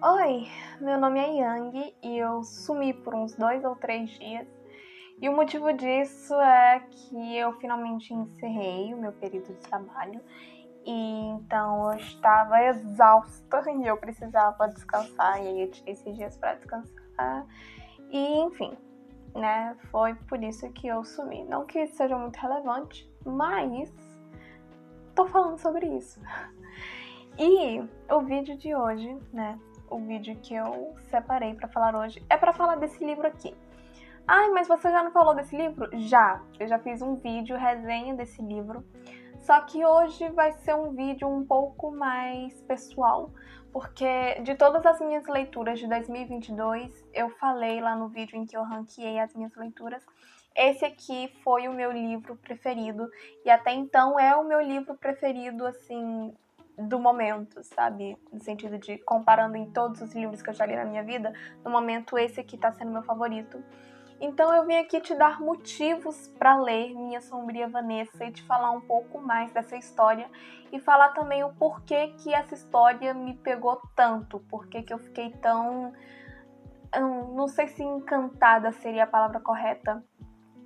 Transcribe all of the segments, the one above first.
Oi, meu nome é Yang e eu sumi por uns 2 ou 3 dias. E o motivo disso é que eu finalmente encerrei o meu período de trabalho. E então eu estava exausta e eu precisava descansar. E aí eu tirei esses dias para descansar. E enfim, né? Foi por isso que eu sumi. Não que isso seja muito relevante, mas tô falando sobre isso. E o vídeo de hoje, né? O vídeo que eu separei pra falar hoje é pra falar desse livro aqui. Ai, mas você já não falou desse livro? Já! Eu já fiz um vídeo resenha desse livro. Só que hoje vai ser um vídeo um pouco mais pessoal, porque de todas as minhas leituras de 2022, eu falei lá no vídeo em que eu ranqueei as minhas leituras, esse aqui foi o meu livro preferido, e até então é o meu livro preferido, assim, do momento, sabe? No sentido de comparando em todos os livros que eu já li na minha vida, no momento esse aqui tá sendo meu favorito. Então eu vim aqui te dar motivos para ler Minha Sombria Vanessa e te falar um pouco mais dessa história e falar também o porquê que essa história me pegou tanto, porquê que eu fiquei tão, não sei se encantada seria a palavra correta,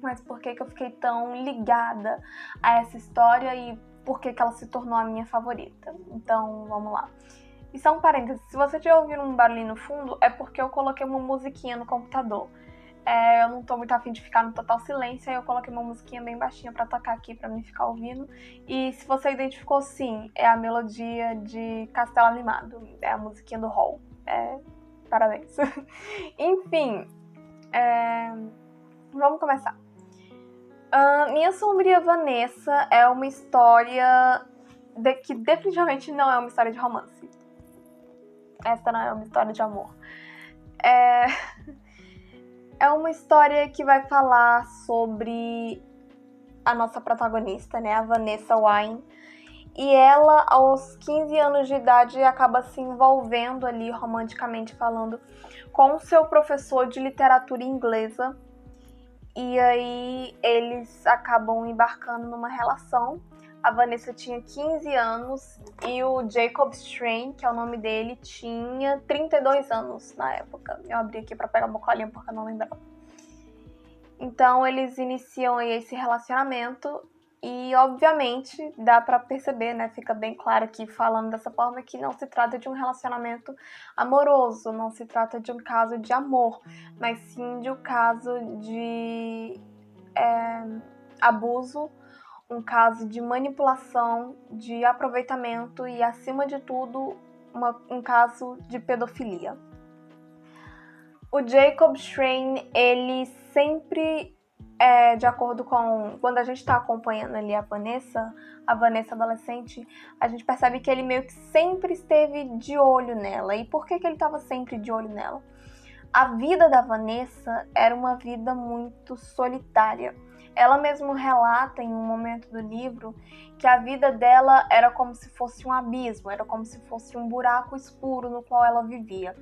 mas porquê que eu fiquei tão ligada a essa história e porquê que ela se tornou a minha favorita. Então vamos lá. E só um parênteses, se você estiver ouvindo um barulhinho no fundo, é porque eu coloquei uma musiquinha no computador. Eu não tô muito afim de ficar no total silêncio, aí eu coloquei uma musiquinha bem baixinha pra tocar aqui, pra mim ficar ouvindo. E se você identificou, sim, é a melodia de Castelo Animado, é a musiquinha do Hall. Parabéns. Enfim, vamos começar. Minha Sombria Vanessa é uma história que definitivamente não é uma história de romance. Essa não é uma história de amor. É uma história que vai falar sobre a nossa protagonista, né, a Vanessa Wine. E ela, aos 15 anos de idade, acaba se envolvendo ali, romanticamente falando, com o seu professor de literatura inglesa. E aí eles acabam embarcando numa relação. A Vanessa tinha 15 anos e o Jacob Strain, que é o nome dele, tinha 32 anos na época. Eu abri aqui pra pegar uma colinha porque eu não lembrava. Então eles iniciam aí esse relacionamento e, obviamente, dá pra perceber, né? Fica bem claro aqui, falando dessa forma, que não se trata de um relacionamento amoroso, não se trata de um caso de amor, mas sim de um caso de abuso, um caso de manipulação, de aproveitamento e, acima de tudo, um caso de pedofilia. O Jacob Strain, ele sempre, de acordo com... Quando a gente tá acompanhando ali a Vanessa adolescente, a gente percebe que ele meio que sempre esteve de olho nela. E por que ele estava sempre de olho nela? A vida da Vanessa era uma vida muito solitária. Ela mesma relata em um momento do livro que a vida dela era como se fosse um abismo, era como se fosse um buraco escuro no qual ela vivia.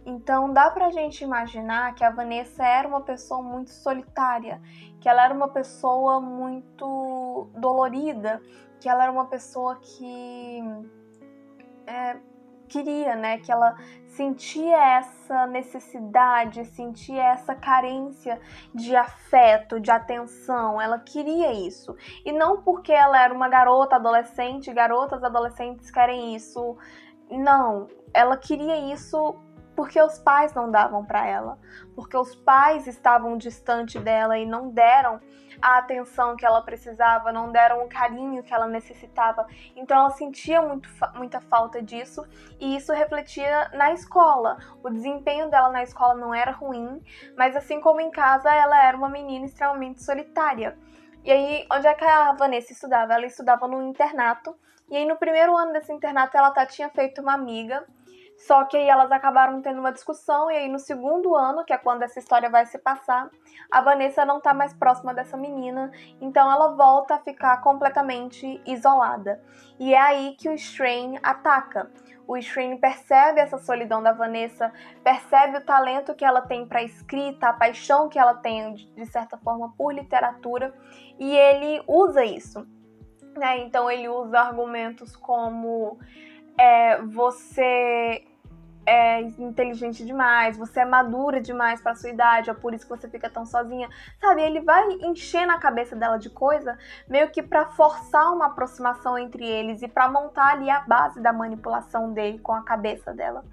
Então dá pra gente imaginar que a Vanessa era uma pessoa muito solitária, que ela era uma pessoa muito dolorida, que ela era uma pessoa que queria, né, que ela sentia essa necessidade, sentia essa carência de afeto, de atenção, ela queria isso. E não porque ela era uma garota adolescente, garotas adolescentes querem isso, não, ela queria isso porque os pais não davam para ela, porque os pais estavam distante dela e não deram a atenção que ela precisava, não deram o carinho que ela necessitava. Então ela sentia muita falta disso e isso refletia na escola. O desempenho dela na escola não era ruim, mas assim como em casa, ela era uma menina extremamente solitária. E aí, onde é que a Vanessa estudava? Ela estudava no internato, e aí no primeiro ano desse internato ela tinha feito uma amiga. Só que aí elas acabaram tendo uma discussão, e aí no segundo ano, que é quando essa história vai se passar, a Vanessa não tá mais próxima dessa menina, então ela volta a ficar completamente isolada. E é aí que o Strain ataca. O Strain percebe essa solidão da Vanessa, percebe o talento que ela tem para escrita, a paixão que ela tem, de certa forma, por literatura, e ele usa isso. Né? Então ele usa argumentos como você é inteligente demais, você é madura demais pra sua idade, é por isso que você fica tão sozinha, sabe? Ele vai encher na cabeça dela de coisa, meio que pra forçar uma aproximação entre eles e pra montar ali a base da manipulação dele com a cabeça dela.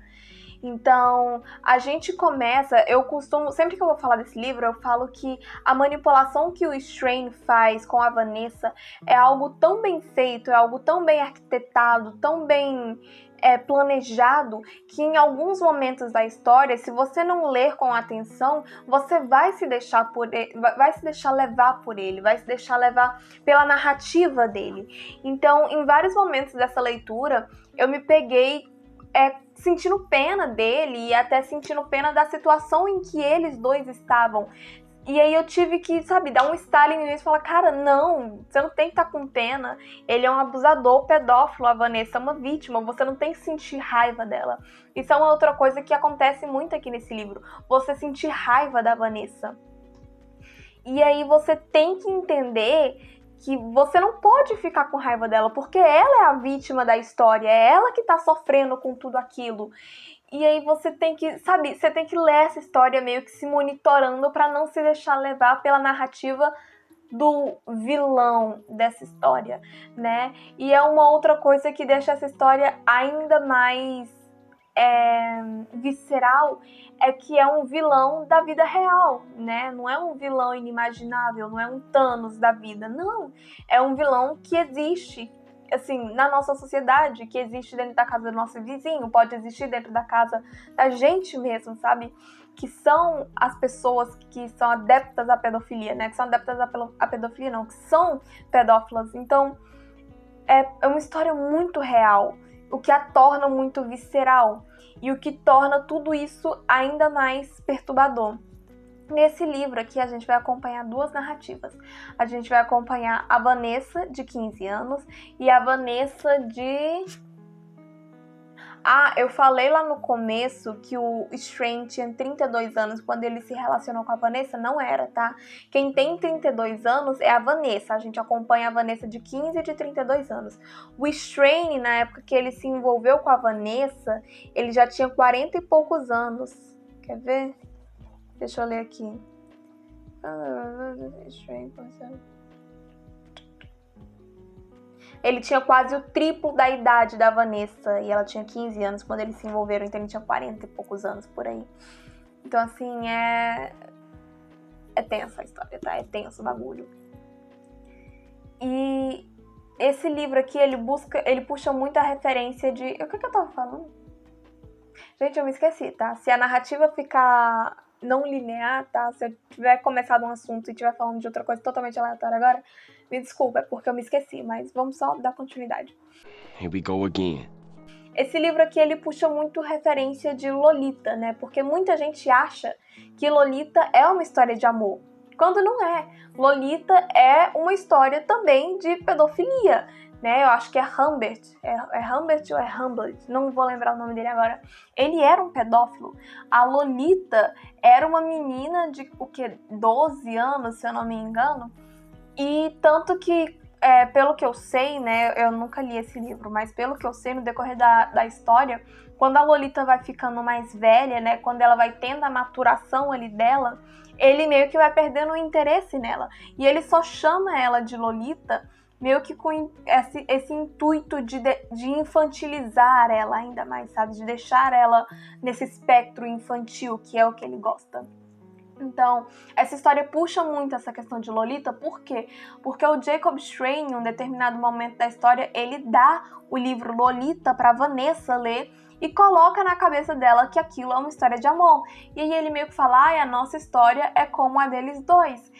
Então, a gente começa, eu costumo, sempre que eu vou falar desse livro, eu falo que a manipulação que o Strain faz com a Vanessa é algo tão bem feito, é algo tão bem arquitetado, tão bem planejado, que em alguns momentos da história, se você não ler com atenção, você vai se deixar vai se deixar levar por ele, vai se deixar levar pela narrativa dele. Então, em vários momentos dessa leitura, eu me peguei sentindo pena dele e até sentindo pena da situação em que eles dois estavam. E aí eu tive que, sabe, dar um estaling nisso e falar, cara, não, você não tem que estar com pena. Ele é um abusador, pedófilo, a Vanessa é uma vítima, você não tem que sentir raiva dela. Isso é uma outra coisa que acontece muito aqui nesse livro, você sentir raiva da Vanessa. E aí você tem que entender que você não pode ficar com raiva dela, porque ela é a vítima da história, é ela que tá sofrendo com tudo aquilo. E aí você tem que, sabe, você tem que ler essa história meio que se monitorando pra não se deixar levar pela narrativa do vilão dessa história, né? E é uma outra coisa que deixa essa história ainda mais visceral, é que é um vilão da vida real, né? Não é um vilão inimaginável, não é um Thanos da vida, não. É um vilão que existe, assim, na nossa sociedade, que existe dentro da casa do nosso vizinho, pode existir dentro da casa da gente mesmo, sabe? Que são as pessoas que são adeptas à pedofilia, né? Que são adeptas à pedofilia, não, que são pedófilas. Então, é uma história muito real, o que a torna muito visceral e o que torna tudo isso ainda mais perturbador. Nesse livro aqui a gente vai acompanhar duas narrativas. A gente vai acompanhar a Vanessa, de 15 anos, e a Vanessa de... eu falei lá no começo que o Strain tinha 32 anos quando ele se relacionou com a Vanessa. Não era, tá? Quem tem 32 anos é a Vanessa. A gente acompanha a Vanessa de 15 e de 32 anos. O Strain, na época que ele se envolveu com a Vanessa, ele já tinha 40 e poucos anos. Quer ver? Deixa eu ler aqui. Ele tinha quase o triplo da idade da Vanessa e ela tinha 15 anos quando eles se envolveram, então ele tinha 40 e poucos anos por aí. Então, assim, é tensa a história, tá? É tenso o bagulho. E esse livro aqui, ele puxa muita referência de... O que eu tava falando? Gente, eu me esqueci, tá? Se a narrativa ficar não linear, tá? Se eu tiver começado um assunto e estiver falando de outra coisa totalmente aleatória agora, me desculpa, é porque eu me esqueci, mas vamos só dar continuidade. Here we go again. Esse livro aqui, ele puxa muito referência de Lolita, né? Porque muita gente acha que Lolita é uma história de amor, quando não é. Lolita é uma história também de pedofilia, né? Eu acho que é Humbert. É Humbert ou é Humbert? Não vou lembrar o nome dele agora. Ele era um pedófilo. A Lolita era uma menina de, 12 anos, se eu não me engano. E tanto que, pelo que eu sei, né? Eu nunca li esse livro, mas pelo que eu sei, no decorrer da história, quando a Lolita vai ficando mais velha, né? Quando ela vai tendo a maturação ali dela, ele meio que vai perdendo o interesse nela. E ele só chama ela de Lolita meio que com esse intuito de infantilizar ela ainda mais, sabe? De deixar ela nesse espectro infantil, que é o que ele gosta. Então, essa história puxa muito essa questão de Lolita, por quê? Porque o Jacob Strain, em um determinado momento da história, ele dá o livro Lolita para Vanessa ler e coloca na cabeça dela que aquilo é uma história de amor. E aí ele meio que fala, a nossa história é como a deles dois.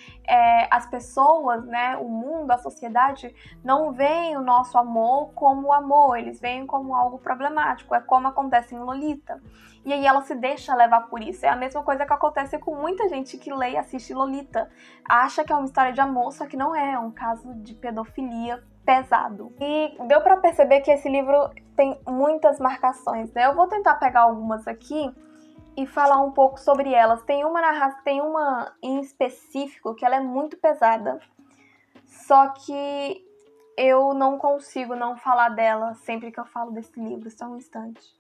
As pessoas, né, o mundo, a sociedade, não veem o nosso amor como amor, eles veem como algo problemático, é como acontece em Lolita. E aí ela se deixa levar por isso. É a mesma coisa que acontece com muita gente que lê e assiste Lolita. Acha que é uma história de amor, só que não é um caso de pedofilia pesado. E deu pra perceber que esse livro tem muitas marcações, né? Eu vou tentar pegar algumas aqui e falar um pouco sobre elas. Tem uma em específico que ela é muito pesada, só que eu não consigo não falar dela sempre que eu falo desse livro. Só um instante.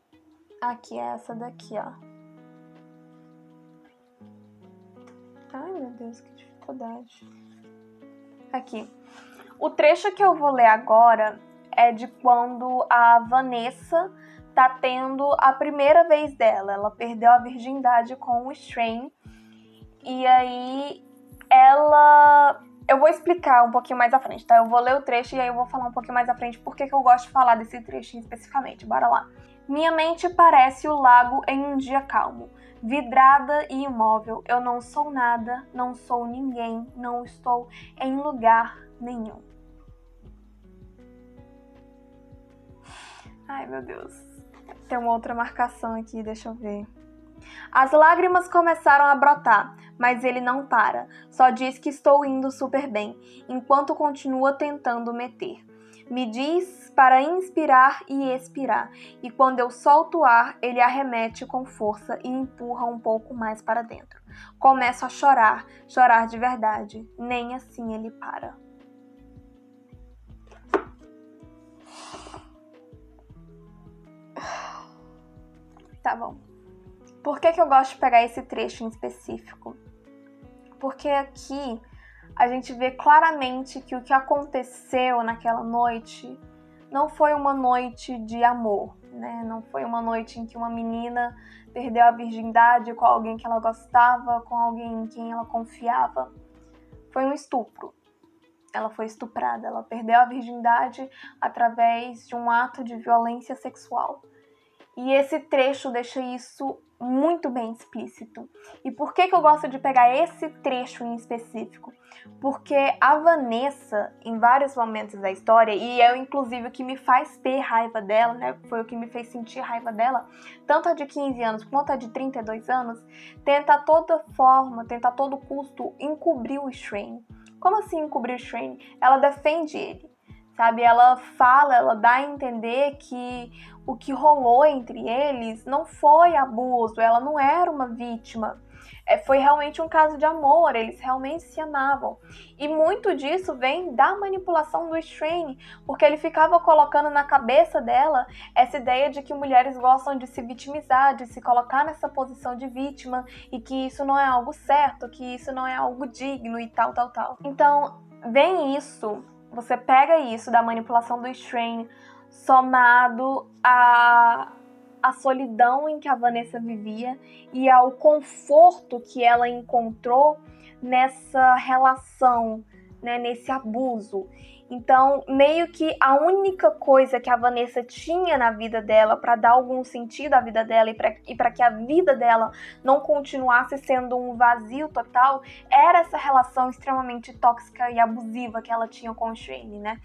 Aqui é essa daqui, ó. Ai, meu Deus, que dificuldade. Aqui. O trecho que eu vou ler agora é de quando a Vanessa tá tendo a primeira vez dela. Ela perdeu a virgindade com o Strain. E aí, eu vou explicar um pouquinho mais à frente, tá? Eu vou ler o trecho e aí eu vou falar um pouquinho mais à frente porque que eu gosto de falar desse trecho especificamente. Bora lá. Minha mente parece o lago em um dia calmo, vidrada e imóvel. Eu não sou nada, não sou ninguém, não estou em lugar nenhum. Ai, meu Deus. Tem uma outra marcação aqui, deixa eu ver. As lágrimas começaram a brotar, mas ele não para. Só diz que estou indo super bem, enquanto continua tentando meter. Me diz para inspirar e expirar, e quando eu solto o ar, ele arremete com força e empurra um pouco mais para dentro. Começo a chorar, chorar de verdade. Nem assim ele para. Tá bom. Por que eu gosto de pegar esse trecho em específico? Porque aqui a gente vê claramente que o que aconteceu naquela noite não foi uma noite de amor, né? Não foi uma noite em que uma menina perdeu a virgindade com alguém que ela gostava, com alguém em quem ela confiava. Foi um estupro. Ela foi estuprada, ela perdeu a virgindade através de um ato de violência sexual. E esse trecho deixa isso muito bem explícito. E por que eu gosto de pegar esse trecho em específico? Porque a Vanessa, em vários momentos da história, e é inclusive o que me faz ter raiva dela, né? Foi o que me fez sentir raiva dela, tanto a de 15 anos quanto a de 32 anos, tenta a toda forma, tenta a todo custo encobrir o Strain. Como assim encobrir o Strain? Ela defende ele. Sabe, ela fala, ela dá a entender que o que rolou entre eles não foi abuso, ela não era uma vítima. Foi realmente um caso de amor, eles realmente se amavam. E muito disso vem da manipulação do Strain, porque ele ficava colocando na cabeça dela essa ideia de que mulheres gostam de se vitimizar, de se colocar nessa posição de vítima, e que isso não é algo certo, que isso não é algo digno e tal, tal, tal. Então, vem isso. Você pega isso da manipulação do Strain, somado à solidão em que a Vanessa vivia e ao conforto que ela encontrou nessa relação, né, nesse abuso. Então, meio que a única coisa que a Vanessa tinha na vida dela para dar algum sentido à vida dela e para que a vida dela não continuasse sendo um vazio total, era essa relação extremamente tóxica e abusiva que ela tinha com o Strain, né?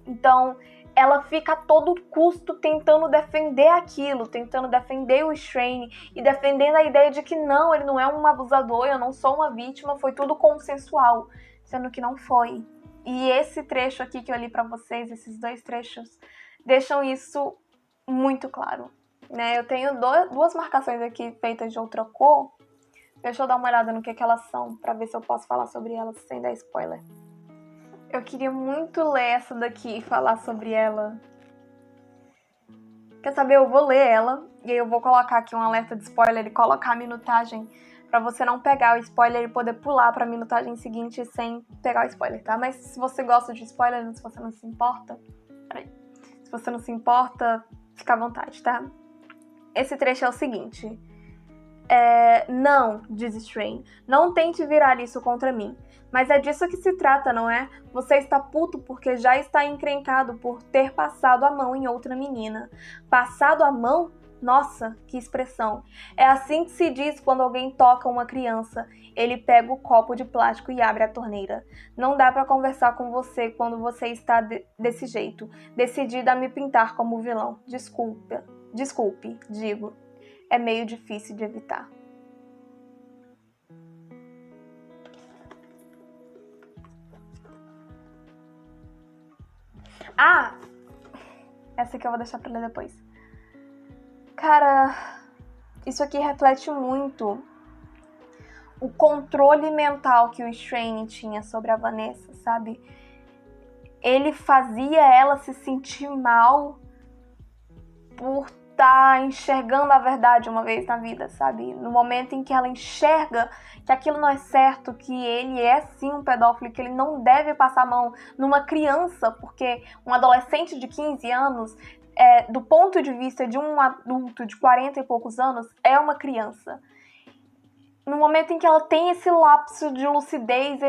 Então, ela fica a todo custo tentando defender aquilo, tentando defender o Strain e defendendo a ideia de que não, ele não é um abusador, eu não sou uma vítima, foi tudo consensual, sendo que não foi. E esse trecho aqui que eu li pra vocês, esses dois trechos, deixam isso muito claro, né? Eu tenho duas marcações aqui feitas de outra cor. Deixa eu dar uma olhada no que elas são, pra ver se eu posso falar sobre elas sem dar spoiler. Eu queria muito ler essa daqui e falar sobre ela. Quer saber? Eu vou ler ela e aí eu vou colocar aqui um alerta de spoiler e colocar a minutagem pra você não pegar o spoiler e poder pular pra minutagem seguinte sem pegar o spoiler, tá? Mas se você gosta de spoiler, se você não se importa... Peraí. Se você não se importa, fica à vontade, tá? Esse trecho é o seguinte... Não, diz Strain, não tente virar isso contra mim. Mas é disso que se trata, não é? Você está puto porque já está encrencado por ter passado a mão em outra menina. Passado a mão? Nossa, que expressão. É assim que se diz quando alguém toca uma criança. Ele pega o copo de plástico e abre a torneira. Não dá pra conversar com você quando você está desse jeito, decidida a me pintar como vilão. Desculpe, digo. É meio difícil de evitar. Ah! Essa aqui eu vou deixar pra ler depois. Cara, isso aqui reflete muito o controle mental que o Strain tinha sobre a Vanessa, sabe? Ele fazia ela se sentir mal por tá enxergando a verdade uma vez na vida, sabe? No momento em que ela enxerga que aquilo não é certo, que ele é sim um pedófilo, que ele não deve passar a mão numa criança, porque um adolescente de 15 anos, do ponto de vista de um adulto de 40 e poucos anos, é uma criança. No momento em que ela tem esse lapso de lucidez,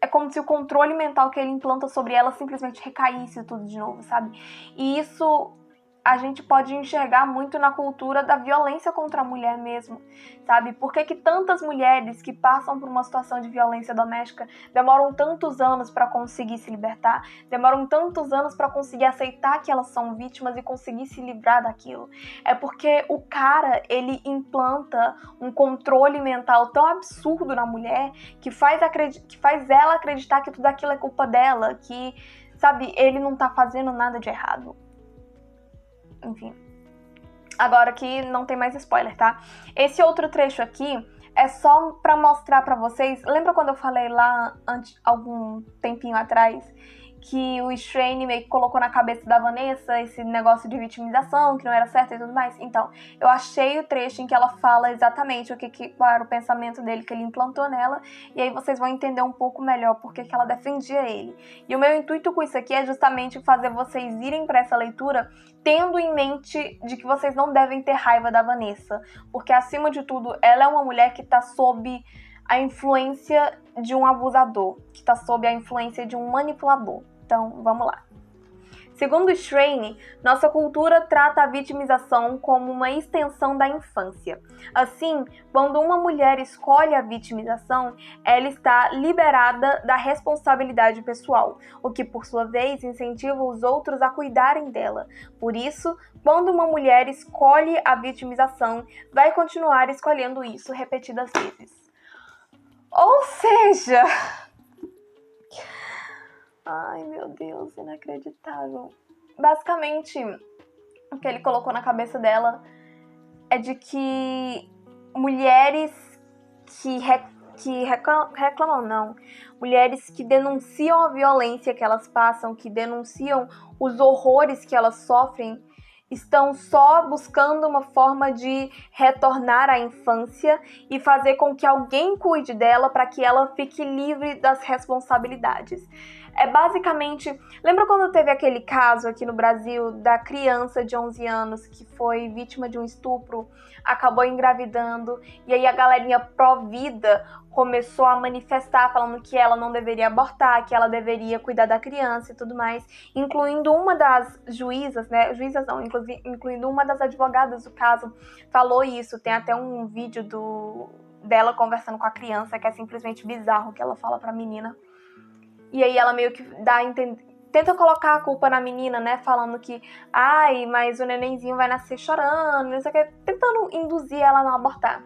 é como se o controle mental que ele implanta sobre ela simplesmente recaísse tudo de novo, sabe? E isso a gente pode enxergar muito na cultura da violência contra a mulher mesmo, sabe? Por que tantas mulheres que passam por uma situação de violência doméstica demoram tantos anos para conseguir se libertar, demoram tantos anos para conseguir aceitar que elas são vítimas e conseguir se livrar daquilo? É porque o cara, ele implanta um controle mental tão absurdo na mulher que faz ela acreditar que tudo aquilo é culpa dela, que, sabe, ele não tá fazendo nada de errado. Enfim, agora que não tem mais spoiler, tá? Esse outro trecho aqui é só pra mostrar pra vocês. Lembra quando eu falei lá algum tempinho atrás que o Strain meio que colocou na cabeça da Vanessa esse negócio de vitimização, que não era certo e tudo mais? Então, eu achei o trecho em que ela fala exatamente qual era o pensamento dele que ele implantou nela, e aí vocês vão entender um pouco melhor porque que ela defendia ele. E o meu intuito com isso aqui é justamente fazer vocês irem para essa leitura tendo em mente de que vocês não devem ter raiva da Vanessa, porque acima de tudo, ela é uma mulher que está sob a influência de um abusador, que está sob a influência de um manipulador. Então, vamos lá. Segundo Strain, nossa cultura trata a vitimização como uma extensão da infância. Assim, quando uma mulher escolhe a vitimização, ela está liberada da responsabilidade pessoal, o que, por sua vez, incentiva os outros a cuidarem dela. Por isso, quando uma mulher escolhe a vitimização, vai continuar escolhendo isso repetidas vezes. Ou seja... Ai, meu Deus, inacreditável. Basicamente, o que ele colocou na cabeça dela é de que mulheres que reclamam, não. Mulheres que denunciam a violência que elas passam, que denunciam os horrores que elas sofrem, estão só buscando uma forma de retornar à infância e fazer com que alguém cuide dela para que ela fique livre das responsabilidades. É basicamente... Lembra quando teve aquele caso aqui no Brasil da criança de 11 anos que foi vítima de um estupro, acabou engravidando, e aí a galerinha pró-vida começou a manifestar falando que ela não deveria abortar, que ela deveria cuidar da criança e tudo mais, incluindo uma das juízas, né? Juízas não, incluindo uma das advogadas do caso, falou isso. Tem até um vídeo dela conversando com a criança, que é simplesmente bizarro, que ela fala pra menina. E aí ela meio que tenta colocar a culpa na menina, né? Falando que, ai, mas o nenenzinho vai nascer chorando, não sei o que, tentando induzir ela a não abortar.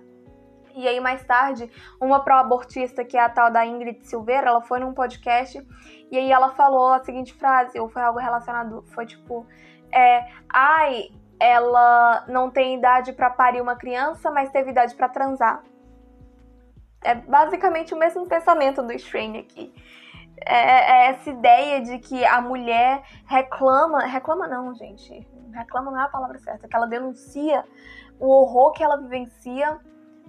E aí, mais tarde, uma pró-abortista, que é a tal da Ingrid Silveira, ela foi num podcast e aí ela falou a seguinte frase, ou foi algo relacionado, foi tipo, ai, ela não tem idade pra parir uma criança, mas teve idade pra transar. É basicamente o mesmo pensamento do Strain aqui. É essa ideia de que a mulher reclama não, gente, reclama não é a palavra certa, que ela denuncia o horror que ela vivencia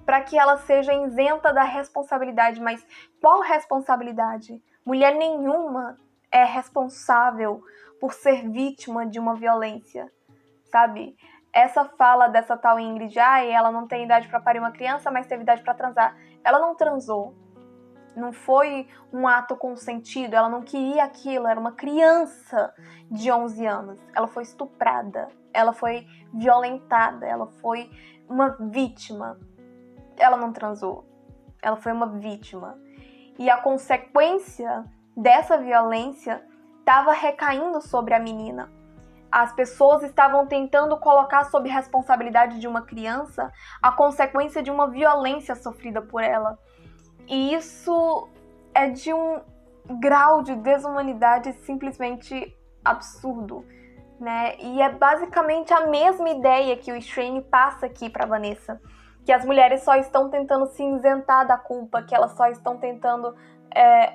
para que ela seja isenta da responsabilidade. Mas qual responsabilidade? Mulher nenhuma é responsável por ser vítima de uma violência, sabe? Essa fala dessa tal Ingrid, ela não tem idade para parir uma criança, mas teve idade para transar. Ela não transou. Não foi um ato consentido, ela não queria aquilo, era uma criança de 11 anos. Ela foi estuprada, ela foi violentada, ela foi uma vítima. Ela não transou, ela foi uma vítima. E a consequência dessa violência estava recaindo sobre a menina. As pessoas estavam tentando colocar sob responsabilidade de uma criança a consequência de uma violência sofrida por ela. E isso é de um grau de desumanidade simplesmente absurdo, né? E é basicamente a mesma ideia que o Strain passa aqui para Vanessa, que as mulheres só estão tentando se isentar da culpa, que elas só estão tentando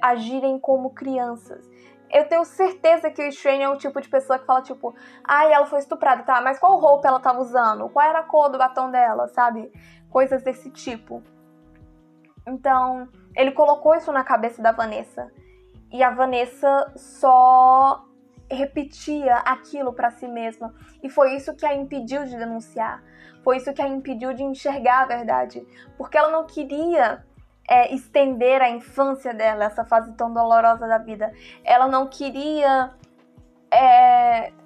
agirem como crianças. Eu tenho certeza que o Strain é o tipo de pessoa que fala, tipo, ai, ela foi estuprada, tá, mas qual roupa ela tava usando? Qual era a cor do batom dela, sabe? Coisas desse tipo. Então, ele colocou isso na cabeça da Vanessa. E a Vanessa só repetia aquilo pra si mesma. E foi isso que a impediu de denunciar. Foi isso que a impediu de enxergar a verdade. Porque ela não queria estender a infância dela, essa fase tão dolorosa da vida. Ela não queria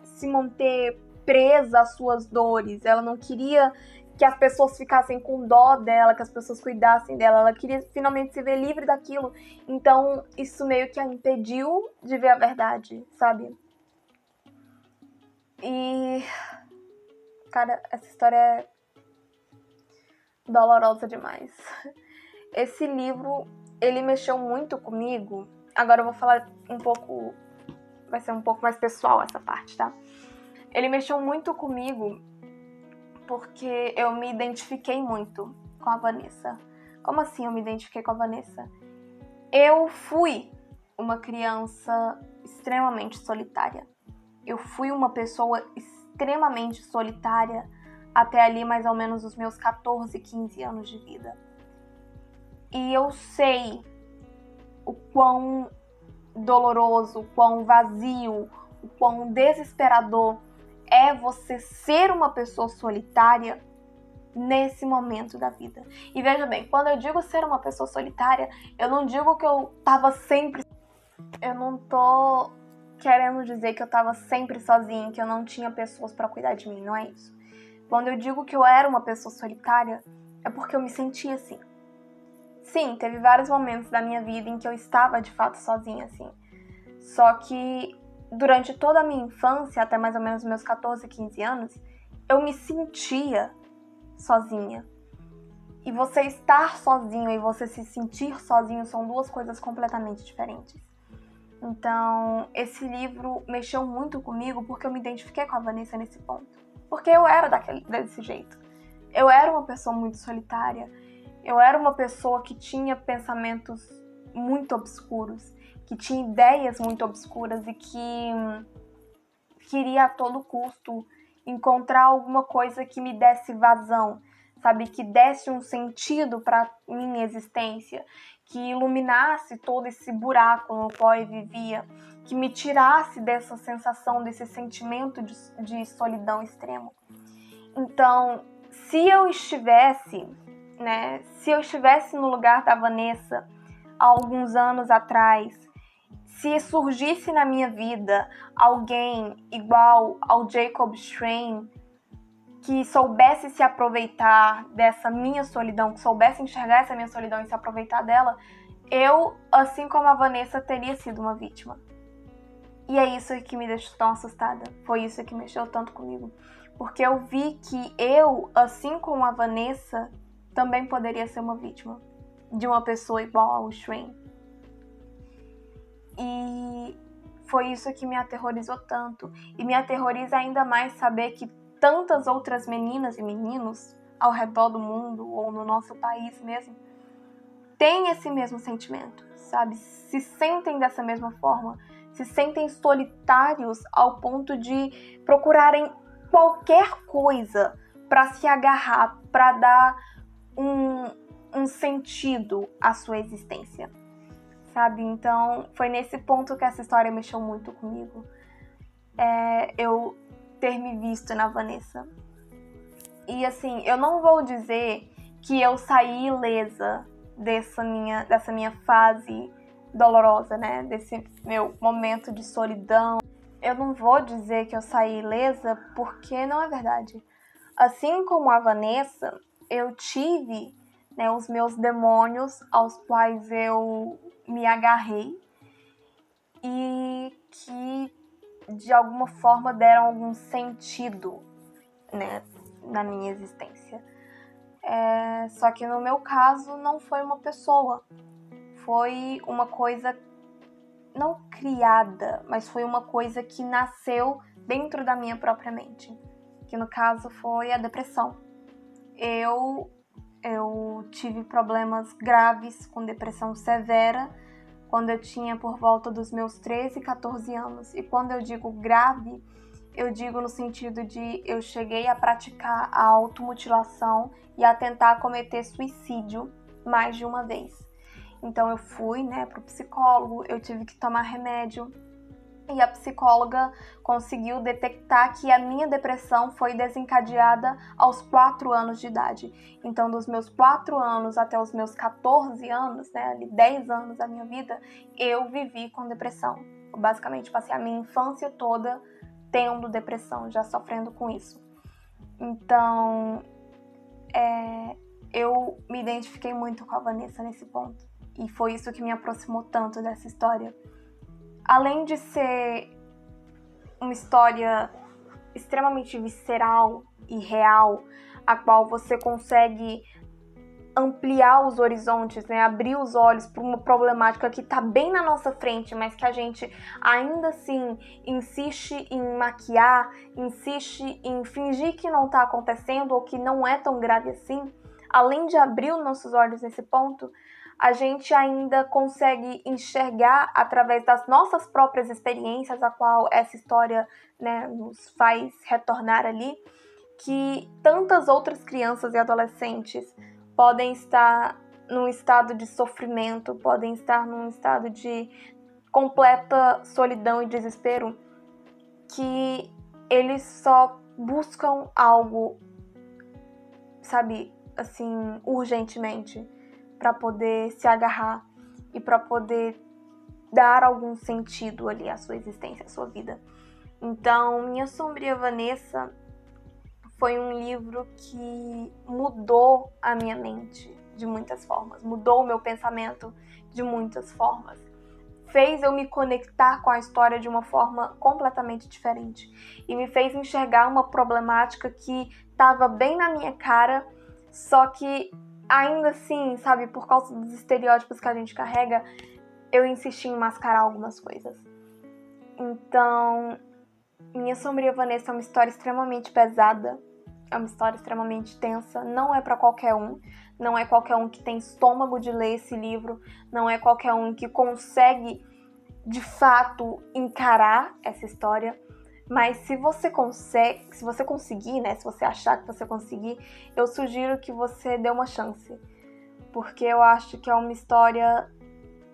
se manter presa às suas dores. Ela não queria que as pessoas ficassem com dó dela, que as pessoas cuidassem dela. Ela queria finalmente se ver livre daquilo. Então, isso meio que a impediu de ver a verdade, sabe? E, cara, essa história é dolorosa demais. Esse livro, ele mexeu muito comigo. Agora eu vou falar um pouco... Vai ser um pouco mais pessoal essa parte, tá? Ele mexeu muito comigo porque eu me identifiquei muito com a Vanessa. Como assim eu me identifiquei com a Vanessa? Eu fui uma criança extremamente solitária. Eu fui uma pessoa extremamente solitária até ali mais ou menos os meus 14, 15 anos de vida. E eu sei o quão doloroso, o quão vazio, o quão desesperador é você ser uma pessoa solitária nesse momento da vida. E veja bem, quando eu digo ser uma pessoa solitária, eu não digo que eu tava sempre... Eu não tô querendo dizer que eu tava sempre sozinha, que eu não tinha pessoas pra cuidar de mim, não é isso. Quando eu digo que eu era uma pessoa solitária, é porque eu me sentia assim. Sim, teve vários momentos da minha vida em que eu estava de fato sozinha, assim. Só que durante toda a minha infância, até mais ou menos meus 14, 15 anos, eu me sentia sozinha. E você estar sozinho e você se sentir sozinho são duas coisas completamente diferentes. Então, esse livro mexeu muito comigo porque eu me identifiquei com a Vanessa nesse ponto. Porque eu era desse jeito. Eu era uma pessoa muito solitária. Eu era uma pessoa que tinha pensamentos muito obscuros, que tinha ideias muito obscuras e que queria a todo custo encontrar alguma coisa que me desse vazão, sabe? Que desse um sentido para minha existência, que iluminasse todo esse buraco no qual eu vivia, que me tirasse dessa sensação, desse sentimento de solidão extremo. Então, se eu estivesse no lugar da Vanessa há alguns anos atrás, se surgisse na minha vida alguém igual ao Jacob Strain, que soubesse se aproveitar dessa minha solidão, que soubesse enxergar essa minha solidão e se aproveitar dela, eu, assim como a Vanessa, teria sido uma vítima. E é isso que me deixou tão assustada. Foi isso que mexeu tanto comigo. Porque eu vi que eu, assim como a Vanessa, também poderia ser uma vítima de uma pessoa igual ao Strain. E foi isso que me aterrorizou tanto. E me aterroriza ainda mais saber que tantas outras meninas e meninos ao redor do mundo, ou no nosso país mesmo, têm esse mesmo sentimento, sabe? Se sentem dessa mesma forma, se sentem solitários ao ponto de procurarem qualquer coisa para se agarrar, para dar um sentido à sua existência, sabe? Então, foi nesse ponto que essa história mexeu muito comigo. Eu ter me visto na Vanessa. E assim, eu não vou dizer que eu saí ilesa dessa minha fase dolorosa, né? Desse meu momento de solidão. Eu não vou dizer que eu saí ilesa porque não é verdade. Assim como a Vanessa, eu tive, né, os meus demônios aos quais eu me agarrei e que de alguma forma deram algum sentido, né, na minha existência. Só que no meu caso não foi uma pessoa, foi uma coisa não criada, mas foi uma coisa que nasceu dentro da minha própria mente, que no caso foi a depressão. Eu tive problemas graves com depressão severa quando eu tinha por volta dos meus 13, 14 anos. E quando eu digo grave, eu digo no sentido de eu cheguei a praticar a automutilação e a tentar cometer suicídio mais de uma vez. Então eu fui, pro psicólogo, eu tive que tomar remédio e a psicóloga conseguiu detectar que a minha depressão foi desencadeada aos 4 anos de idade. Então dos meus 4 anos até os meus 14 anos, ali 10 anos da minha vida, eu vivi com depressão. Eu basicamente passei a minha infância toda tendo depressão, já sofrendo com isso. Então, eu me identifiquei muito com a Vanessa nesse ponto. E foi isso que me aproximou tanto dessa história. Além de ser uma história extremamente visceral e real, a qual você consegue ampliar os horizontes, abrir os olhos para uma problemática que está bem na nossa frente, mas que a gente ainda assim insiste em maquiar, insiste em fingir que não está acontecendo ou que não é tão grave assim. Além de abrir os nossos olhos nesse ponto, a gente ainda consegue enxergar através das nossas próprias experiências, a qual essa história nos faz retornar ali, que tantas outras crianças e adolescentes podem estar num estado de sofrimento, podem estar num estado de completa solidão e desespero, que eles só buscam algo, assim, urgentemente, para poder se agarrar e para poder dar algum sentido ali à sua existência, à sua vida. Então, Minha Sombria Vanessa foi um livro que mudou a minha mente de muitas formas, mudou o meu pensamento de muitas formas, fez eu me conectar com a história de uma forma completamente diferente e me fez enxergar uma problemática que estava bem na minha cara, só que ainda assim, por causa dos estereótipos que a gente carrega, eu insisti em mascarar algumas coisas. Então, Minha Sombria Vanessa é uma história extremamente pesada, é uma história extremamente tensa, não é para qualquer um, não é qualquer um que tem estômago de ler esse livro, não é qualquer um que consegue, de fato, encarar essa história. Mas se você conseguir, se você achar que você conseguir, eu sugiro que você dê uma chance. Porque eu acho que é uma história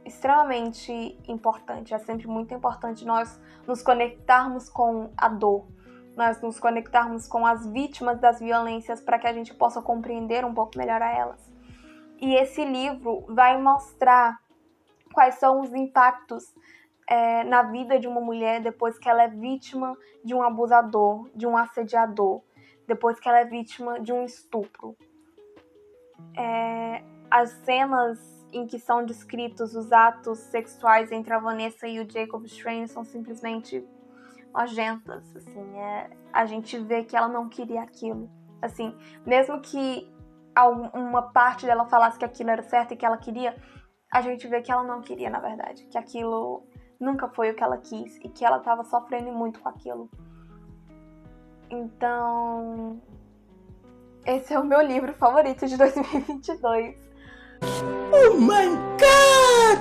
extremamente importante. É sempre muito importante nós nos conectarmos com a dor, nós nos conectarmos com as vítimas das violências para que a gente possa compreender um pouco melhor a elas. E esse livro vai mostrar quais são os impactos na vida de uma mulher depois que ela é vítima de um abusador, de um assediador, depois que ela é vítima de um estupro. As cenas em que são descritos os atos sexuais entre a Vanessa e o Jacob Strange são simplesmente nojentas, assim, a gente vê que ela não queria aquilo, assim, mesmo que uma parte dela falasse que aquilo era certo e que ela queria, a gente vê que ela não queria, na verdade, que aquilo nunca foi o que ela quis e que ela estava sofrendo muito com aquilo. Então, esse é o meu livro favorito de 2022. Oh my God!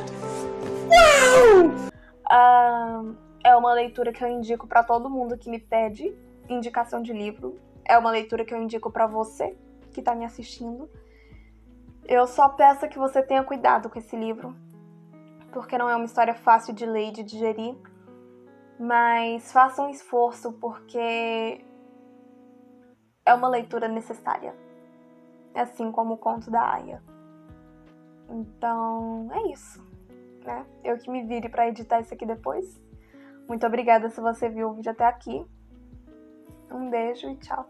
Uau! É uma leitura que eu indico para todo mundo que me pede indicação de livro. É uma leitura que eu indico para você que está me assistindo. Eu só peço que você tenha cuidado com esse livro, porque não é uma história fácil de ler e de digerir, mas faça um esforço, porque é uma leitura necessária, assim como o Conto da Aia. Então, é isso, Eu que me vire para editar isso aqui depois. Muito obrigada se você viu o vídeo até aqui. Um beijo e tchau.